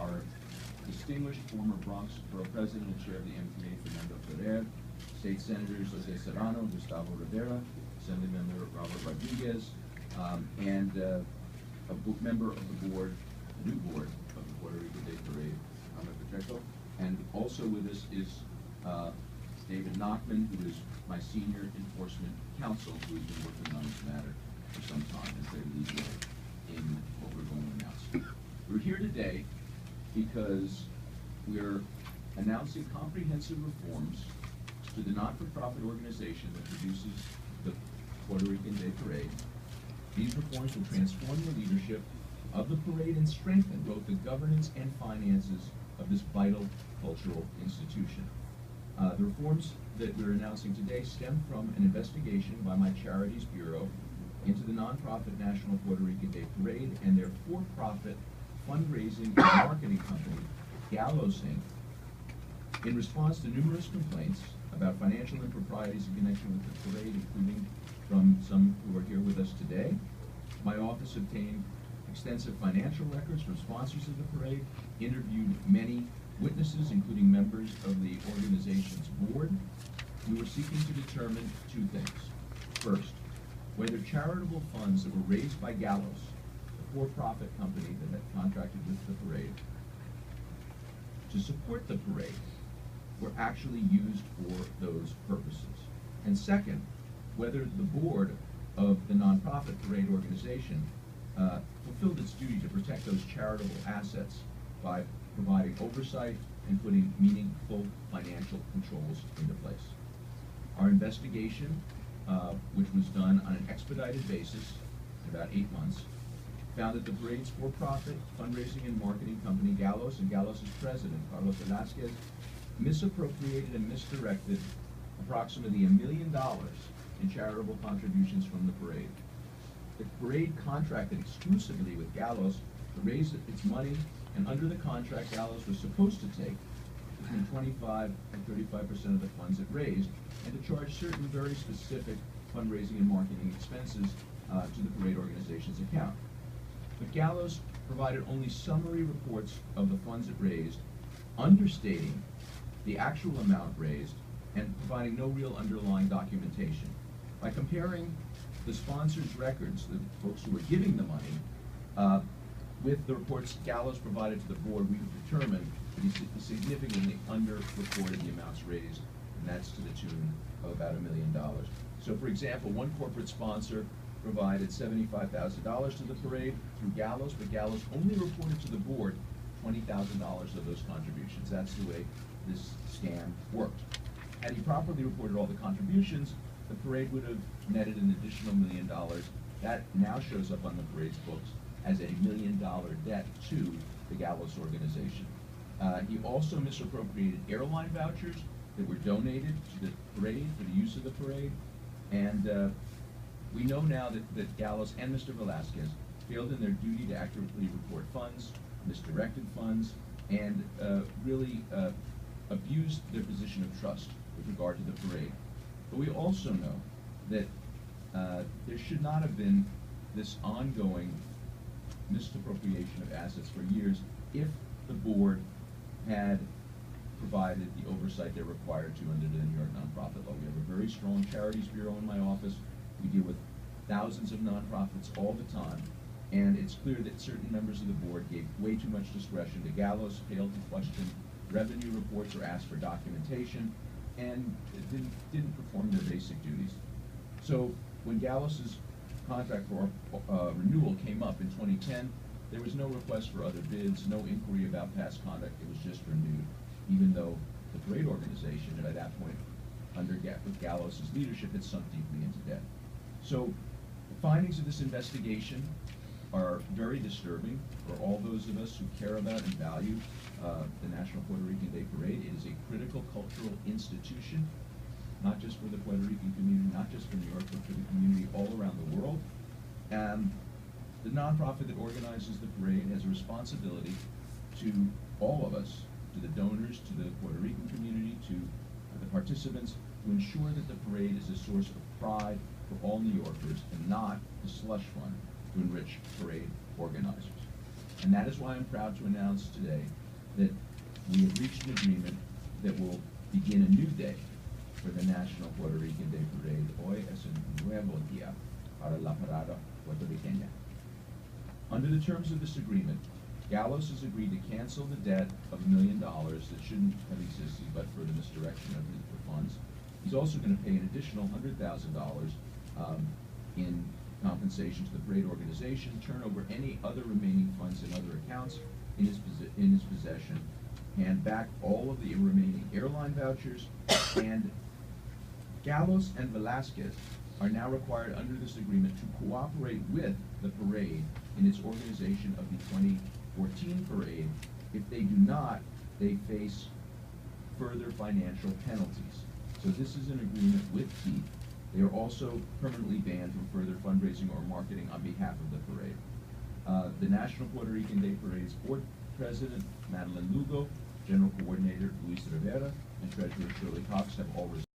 our distinguished former Bronx Borough President and Chair of the MTA, Fernando Ferrer, State Senators Jose Serrano, Gustavo Rivera, Assemblymember Robert Rodriguez, and a member of the board, the new board of the Puerto Rico Day Parade, Ana Pacheco. And also with us is David Nachman, who is my senior enforcement counsel, who has been working on this matter for some time as they lead the way in what we're going to announce. We're here today because we're announcing comprehensive reforms to the not-for-profit organization that produces the Puerto Rican Day Parade. These reforms will transform the leadership of the parade and strengthen both the governance and finances of this vital cultural institution. The reforms that we're announcing today stem from an investigation by my Charities Bureau into the nonprofit National Puerto Rican Day Parade and their for-profit fundraising and marketing company, Gallows Inc. In response to numerous complaints about financial improprieties in connection with the parade, including from some who are here with us today, my office obtained extensive financial records from sponsors of the parade, interviewed many witnesses, including members of the organization's board. We were seeking to determine two things. First, whether charitable funds that were raised by Gallows, the for-profit company that had contracted with the parade, to support the parade, were actually used for those purposes. And second, whether the board of the nonprofit parade organization fulfilled its duty to protect those charitable assets by providing oversight and putting meaningful financial controls into place. Our investigation, which was done on an expedited basis in about 8 months, found that the parade's for-profit fundraising and marketing company, Gallows, and Gallows' president, Carlos Velasquez, misappropriated and misdirected approximately $1 million in charitable contributions from the parade. The parade contracted exclusively with Gallows to raise its money, and under the contract, Gallows was supposed to take between 25 and 35% of the funds it raised, and to charge certain very specific fundraising and marketing expenses to the parade organization's account. But Gallows provided only summary reports of the funds it raised, understating the actual amount raised and providing no real underlying documentation. By comparing the sponsors' records, the folks who were giving the money, with the reports Gallows provided to the board, we have determined that he significantly underreported the amounts raised, and that's to the tune of about $1 million. So, for example, one corporate sponsor provided $75,000 to the parade through Gallows, but Gallows only reported to the board $20,000 of those contributions. That's the way this scam worked. Had he properly reported all the contributions, the parade would have netted an additional $1 million. That now shows up on the parade's books as a $1 million debt to the Gallows organization. He also misappropriated airline vouchers that were donated to the parade for the use of the parade. And we know now that Gallows and Mr. Velasquez failed in their duty to accurately report funds, misdirected funds, and really abused their position of trust with regard to the parade. But we also know that there should not have been this ongoing misappropriation of assets for years if the board had provided the oversight they're required to under the New York nonprofit law. We have a very strong Charities Bureau in my office. We deal with thousands of nonprofits all the time, and it's clear that certain members of the board gave way too much discretion to Gallows, failed to question revenue reports or ask for documentation, and didn't perform their basic duties. So when Gallows' contract for renewal came up in 2010, there was no request for other bids, no inquiry about past conduct. It was just renewed, even though the parade organization at that point, with Gallows' leadership, had sunk deeply into debt. So the findings of this investigation are very disturbing for all those of us who care about and value the National Puerto Rican Day Parade. It is a critical cultural institution, not just for the Puerto Rican community, not just for New York, but for the community all around the world. And the nonprofit that organizes the parade has a responsibility to all of us, to the donors, to the Puerto Rican community, to the participants, to ensure that the parade is a source of pride for all New Yorkers and not a slush fund to enrich parade organizers. And that is why I'm proud to announce today that we have reached an agreement that will begin a new day for the National Puerto Rican Day Parade. Hoy es un nuevo día para la parada puertorriqueña. Under the terms of this agreement, Gallos has agreed to cancel the debt of $1 million that shouldn't have existed but for the misdirection of the funds. He's also going to pay an additional $100,000 in compensation to the parade organization, turn over any other remaining funds in other accounts in his possession, hand back all of the remaining airline vouchers, and Gallos and Velasquez are now required under this agreement to cooperate with the parade in its organization of the 2014 parade. If they do not, they face further financial penalties. So this is an agreement with teeth. They are also permanently banned from further fundraising or marketing on behalf of the parade. The National Puerto Rican Day Parade's Board President, Madeline Lugo, General Coordinator Luis Rivera, and Treasurer Shirley Cox have all resigned.